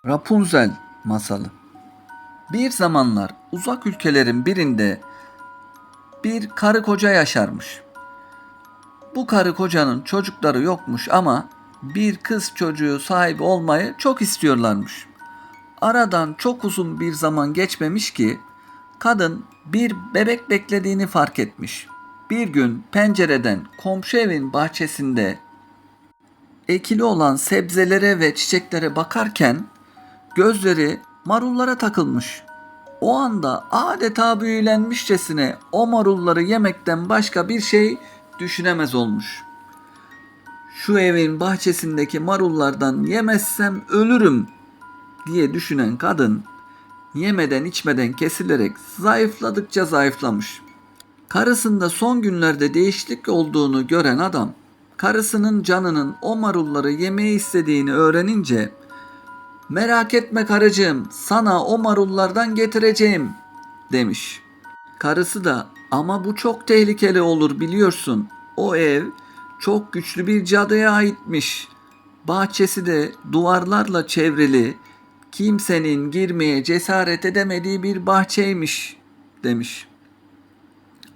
Rapunzel masalı. Bir zamanlar uzak ülkelerin birinde bir karı koca yaşarmış. Bu karı kocanın çocukları yokmuş ama bir kız çocuğu sahibi olmayı çok istiyorlarmış. Aradan çok uzun bir zaman geçmemiş ki kadın bir bebek beklediğini fark etmiş. Bir gün pencereden komşu evin bahçesinde ekili olan sebzelere ve çiçeklere bakarken gözleri marullara takılmış. O anda adeta büyülenmişçesine o marulları yemekten başka bir şey düşünemez olmuş. Şu evin bahçesindeki marullardan yemezsem ölürüm diye düşünen kadın yemeden içmeden kesilerek zayıfladıkça zayıflamış. Karısında son günlerde değişiklik olduğunu gören adam, karısının canının o marulları yemeyi istediğini öğrenince "Merak etme karıcığım, sana o marullardan getireceğim," demiş. Karısı da "Ama bu çok tehlikeli olur biliyorsun. O ev çok güçlü bir cadıya aitmiş. Bahçesi de duvarlarla çevrili, kimsenin girmeye cesaret edemediği bir bahçeymiş," demiş.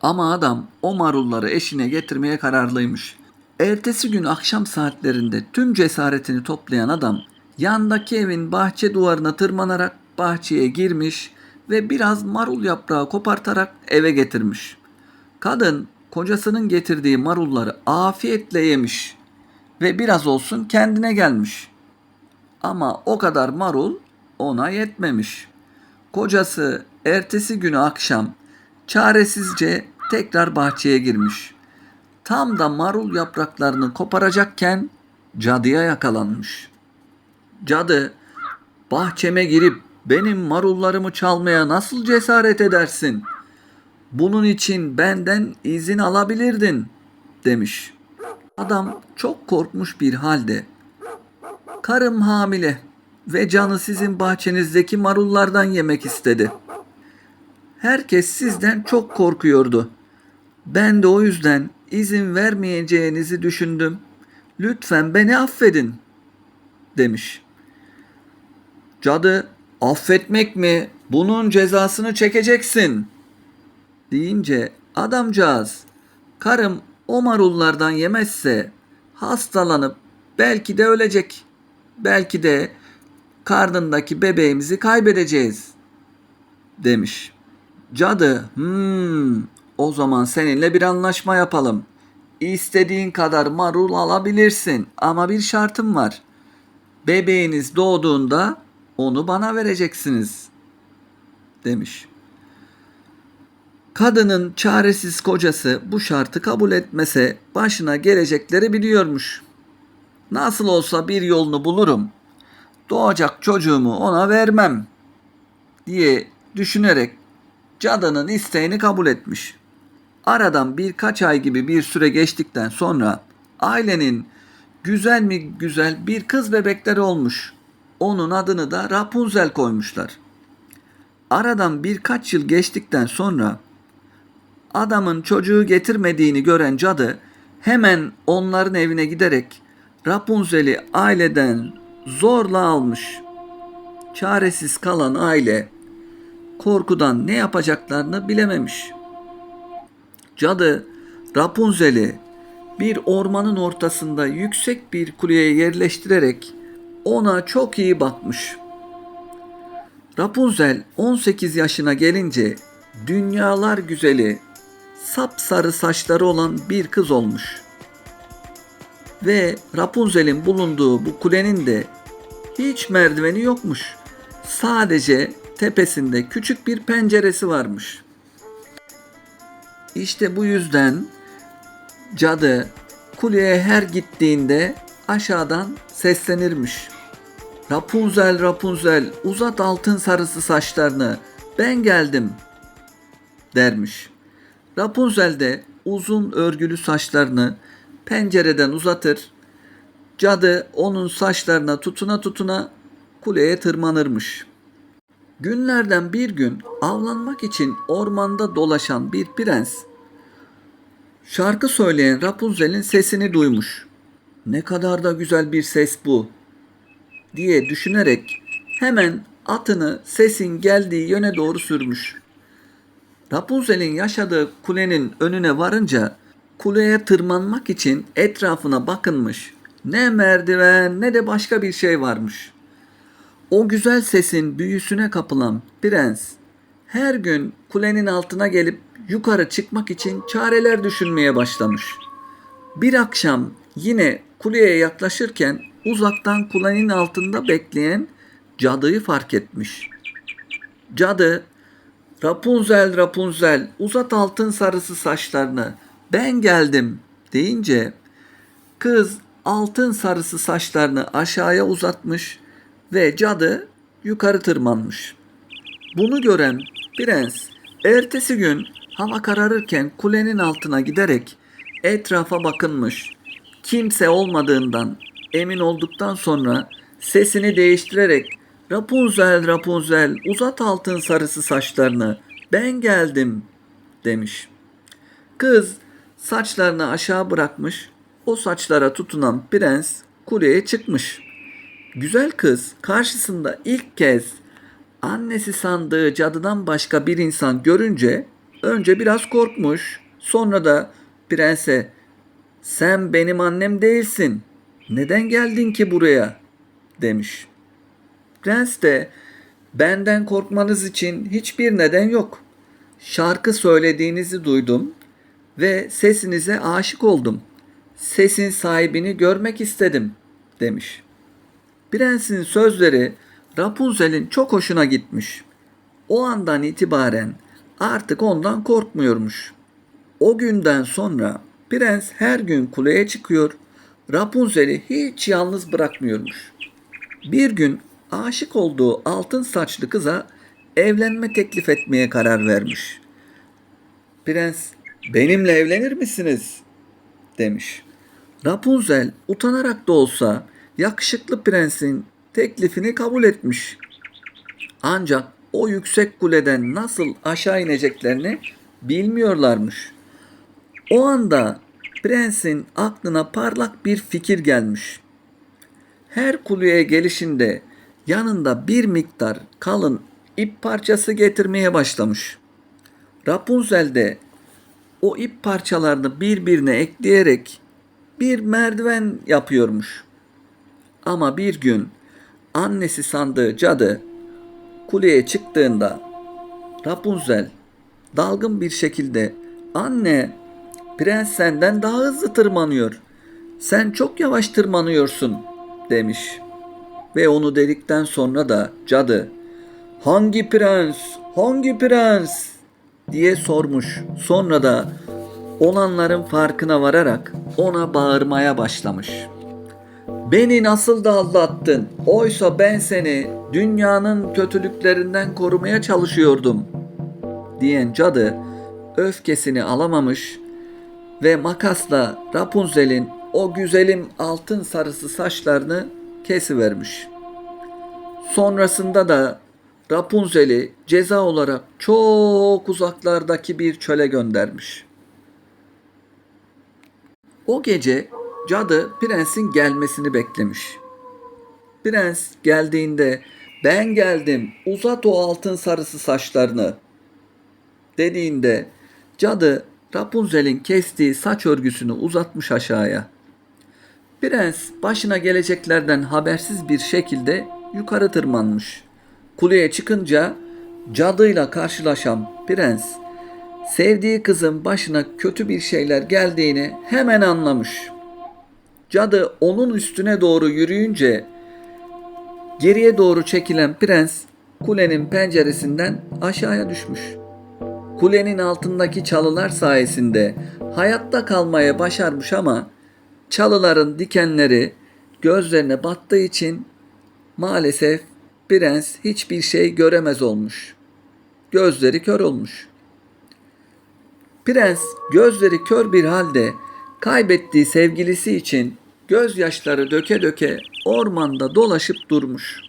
Ama adam o marulları eşine getirmeye kararlıymış. Ertesi gün akşam saatlerinde tüm cesaretini toplayan adam yandaki evin bahçe duvarına tırmanarak bahçeye girmiş ve biraz marul yaprağı kopartarak eve getirmiş. Kadın kocasının getirdiği marulları afiyetle yemiş ve biraz olsun kendine gelmiş. Ama o kadar marul ona yetmemiş. Kocası ertesi günü akşam çaresizce tekrar bahçeye girmiş. Tam da marul yapraklarını koparacakken cadıya yakalanmış. Cadı, "Bahçeme girip benim marullarımı çalmaya nasıl cesaret edersin? Bunun için benden izin alabilirdin," demiş. Adam çok korkmuş bir halde, "Karım hamile ve canı sizin bahçenizdeki marullardan yemek istedi. Herkes sizden çok korkuyordu. Ben de o yüzden izin vermeyeceğinizi düşündüm. Lütfen beni affedin," demiş. Cadı, "Affetmek mi? Bunun cezasını çekeceksin," deyince adamcağız, "Karım o marullardan yemezse hastalanıp belki de ölecek. Belki de karnındaki bebeğimizi kaybedeceğiz," demiş. Cadı, "O zaman seninle bir anlaşma yapalım. İstediğin kadar marul alabilirsin ama bir şartım var. Bebeğiniz doğduğunda onu bana vereceksiniz," demiş. Kadının çaresiz kocası bu şartı kabul etmese başına gelecekleri biliyormuş. "Nasıl olsa bir yolunu bulurum. Doğacak çocuğumu ona vermem," diye düşünerek cadının isteğini kabul etmiş. Aradan birkaç ay gibi bir süre geçtikten sonra ailenin güzel mi güzel bir kız bebekleri olmuş. Onun adını da Rapunzel koymuşlar. Aradan birkaç yıl geçtikten sonra adamın çocuğu getirmediğini gören cadı hemen onların evine giderek Rapunzel'i aileden zorla almış. Çaresiz kalan aile korkudan ne yapacaklarını bilememiş. Cadı Rapunzel'i bir ormanın ortasında yüksek bir kuleye yerleştirerek ona çok iyi bakmış. Rapunzel 18 yaşına gelince dünyalar güzeli, sapsarı saçları olan bir kız olmuş. Ve Rapunzel'in bulunduğu bu kulenin de hiç merdiveni yokmuş. Sadece tepesinde küçük bir penceresi varmış. İşte bu yüzden cadı kuleye her gittiğinde aşağıdan seslenirmiş. "Rapunzel, Rapunzel, uzat altın sarısı saçlarını, ben geldim," dermiş. Rapunzel de uzun örgülü saçlarını pencereden uzatır, cadı onun saçlarına tutuna tutuna kuleye tırmanırmış. Günlerden bir gün avlanmak için ormanda dolaşan bir prens, şarkı söyleyen Rapunzel'in sesini duymuş. "Ne kadar da güzel bir ses bu," diye düşünerek Hemen atını sesin geldiği yöne doğru sürmüş. Rapunzel'in yaşadığı kulenin önüne varınca kuleye tırmanmak için etrafına bakınmış. Ne merdiven ne de başka bir şey varmış. O güzel sesin büyüsüne kapılan prens her gün kulenin altına gelip yukarı çıkmak için çareler düşünmeye başlamış. Bir akşam yine kuleye yaklaşırken uzaktan kulenin altında bekleyen cadıyı fark etmiş. Cadı, "Rapunzel, Rapunzel, uzat altın sarısı saçlarını, ben geldim" deyince kız altın sarısı saçlarını aşağıya uzatmış ve cadı yukarı tırmanmış. Bunu gören prens ertesi gün hava kararırken kulenin altına giderek etrafa bakınmış. Kimse olmadığından emin olduktan sonra sesini değiştirerek "Rapunzel, Rapunzel, uzat altın sarısı saçlarını, ben geldim" demiş. Kız saçlarını aşağı bırakmış, o saçlara tutunan prens kuleye çıkmış. Güzel kız karşısında ilk kez annesi sandığı cadıdan başka bir insan görünce önce biraz korkmuş, sonra da prense "Sen benim annem değilsin. Neden geldin ki buraya?" demiş. Prens de "Benden korkmanız için hiçbir neden yok. Şarkı söylediğinizi duydum ve sesinize aşık oldum. Sesin sahibini görmek istedim" demiş. Prensin sözleri Rapunzel'in çok hoşuna gitmiş. O andan itibaren artık ondan korkmuyormuş. O günden sonra prens her gün kuleye çıkıyor, Rapunzel'i hiç yalnız bırakmıyormuş. Bir gün aşık olduğu altın saçlı kıza evlenme teklif etmeye karar vermiş. Prens, "Benimle evlenir misiniz?" demiş. Rapunzel utanarak da olsa yakışıklı prensin teklifini kabul etmiş. Ancak o yüksek kuleden nasıl aşağı ineceklerini bilmiyorlarmış. O anda prensin aklına parlak bir fikir gelmiş. Her kuleye gelişinde yanında bir miktar kalın ip parçası getirmeye başlamış. Rapunzel de o ip parçalarını birbirine ekleyerek bir merdiven yapıyormuş. Ama bir gün annesi sandığı cadı kuleye çıktığında Rapunzel dalgın bir şekilde "Anne, prens senden daha hızlı tırmanıyor. Sen çok yavaş tırmanıyorsun" demiş. Ve onu dedikten sonra da cadı "Hangi prens? Hangi prens?" diye sormuş. Sonra da olanların farkına vararak ona bağırmaya başlamış. "Beni nasıl da aldattın? Oysa ben seni dünyanın kötülüklerinden korumaya çalışıyordum" diyen cadı öfkesini alamamış ve makasla Rapunzel'in o güzelim altın sarısı saçlarını kesivermiş. Sonrasında da Rapunzel'i ceza olarak çok uzaklardaki bir çöle göndermiş. O gece cadı prensin gelmesini beklemiş. Prens geldiğinde "Ben geldim, uzat o altın sarısı saçlarını" dediğinde cadı Rapunzel'in kestiği saç örgüsünü uzatmış aşağıya. Prens başına geleceklerden habersiz bir şekilde yukarı tırmanmış. Kuleye çıkınca cadıyla karşılaşan prens sevdiği kızın başına kötü bir şeyler geldiğini hemen anlamış. Cadı onun üstüne doğru yürüyünce geriye doğru çekilen prens kulenin penceresinden aşağıya düşmüş. Kulenin altındaki çalılar sayesinde hayatta kalmaya başarmış ama çalıların dikenleri gözlerine battığı için maalesef prens hiçbir şey göremez olmuş. Gözleri kör olmuş. Prens gözleri kör bir halde kaybettiği sevgilisi için gözyaşları döke döke ormanda dolaşıp durmuş.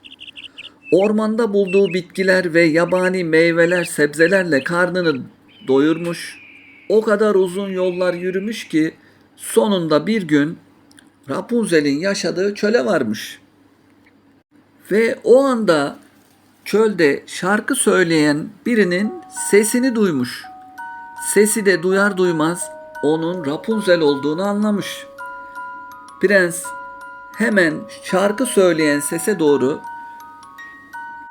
Ormanda bulduğu bitkiler ve yabani meyveler, sebzelerle karnını doyurmuş. O kadar uzun yollar yürümüş ki sonunda bir gün Rapunzel'in yaşadığı çöle varmış. Ve o anda çölde şarkı söyleyen birinin sesini duymuş. Sesi de duyar duymaz onun Rapunzel olduğunu anlamış. Prens hemen şarkı söyleyen sese doğru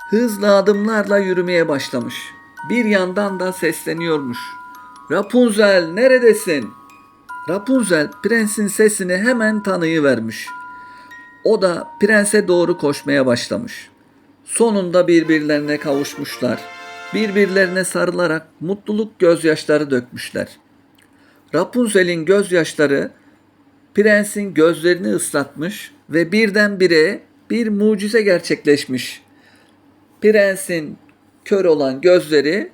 hızlı adımlarla yürümeye başlamış. Bir yandan da sesleniyormuş. Rapunzel neredesin? Rapunzel prensin sesini hemen tanıyıvermiş. O da prense doğru koşmaya başlamış. Sonunda birbirlerine kavuşmuşlar. Birbirlerine sarılarak mutluluk gözyaşları dökmüşler. Rapunzel'in gözyaşları prensin gözlerini ıslatmış ve birdenbire bir mucize gerçekleşmiş. Prensin kör olan gözleri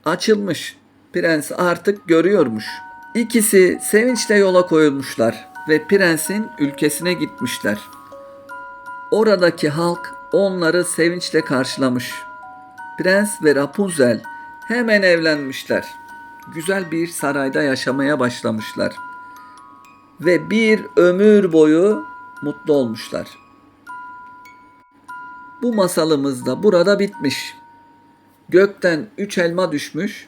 açılmış. Prens artık görüyormuş. İkisi sevinçle yola koyulmuşlar ve prensin ülkesine gitmişler. Oradaki halk onları sevinçle karşılamış. Prens ve Rapunzel hemen evlenmişler. Güzel bir sarayda yaşamaya başlamışlar. Ve bir ömür boyu mutlu olmuşlar. Bu masalımız da burada bitmiş. Gökten 3 elma düşmüş.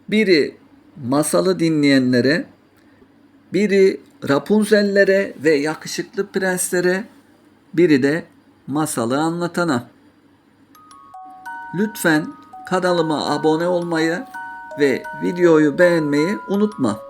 Biri masalı dinleyenlere, biri Rapunzel'lere ve yakışıklı prenslere, biri de masalı anlatana. Lütfen kanalıma abone olmayı ve videoyu beğenmeyi unutma.